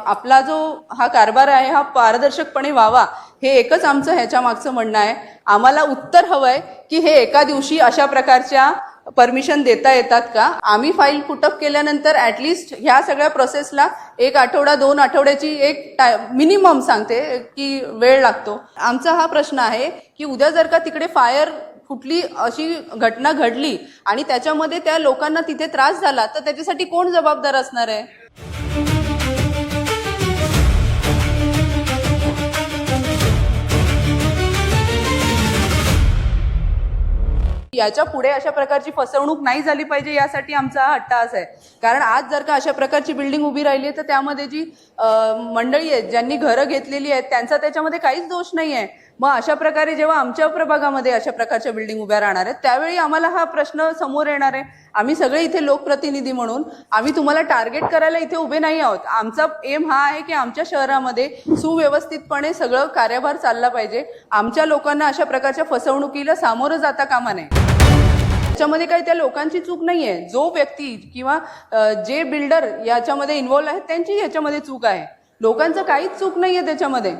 आपला जो हा कारभार आहे हा पारदर्शकपणे व्हावा, हे एकच आमचं ह्याच्या मागचं म्हणणं आहे. आम्हाला उत्तर हवंय की हे एका दिवशी अशा प्रकारच्या परमिशन देता येतात का. आम्ही फाईल पुटअप केल्यानंतर ॲटलिस्ट ह्या सगळ्या प्रोसेसला 1 आठवडा 2 आठवड्याची एक मिनिमम सांगते की वेळ लागतो. आमचा हा प्रश्न आहे की उद्या जर का तिकडे फायर कुठली अशी घटना घडली आणि त्याच्यामध्ये त्या लोकांना तिथे त्रास झाला तर त्याच्यासाठी कोण जबाबदार असणार आहे. याच्या पुढे अशा प्रकारची फसवणूक नाही झाली पाहिजे यासाठी आमचा हा अट्टाहास आहे. कारण आज जर का अशा प्रकारची बिल्डिंग उभी राहिली तर त्यामध्ये जी मंडळी आहेत ज्यांनी घरं घेतलेली आहेत त्यांचा त्याच्यामध्ये काहीच दोष नाही आहे. मग अशा प्रकारे जेव्हा आमच्या प्रभागामध्ये अशा प्रकारच्या बिल्डिंग उभ्या राहणार आहेत त्यावेळी आम्हाला हा प्रश्न समोर येणार आहे. आम्ही सगळे इथे लोकप्रतिनिधी म्हणून आम्ही तुम्हाला टार्गेट करायला इथे उभे नाही आहोत. आमचा एम हा आहे की आमच्या शहरामध्ये सुव्यवस्थितपणे सगळं कार्यभार चालला पाहिजे. आमच्या लोकांना अशा प्रकारच्या फसवणुकीला सामोरं जाता कामा नये. त्याच्यामध्ये काही त्या लोकांची चूक नाहीये. जो व्यक्ती किंवा जे बिल्डर याच्यामध्ये इन्व्हॉल्व आहेत त्यांची याच्यामध्ये चूक आहे. लोकांचं काहीच चूक नाहीये त्याच्यामध्ये.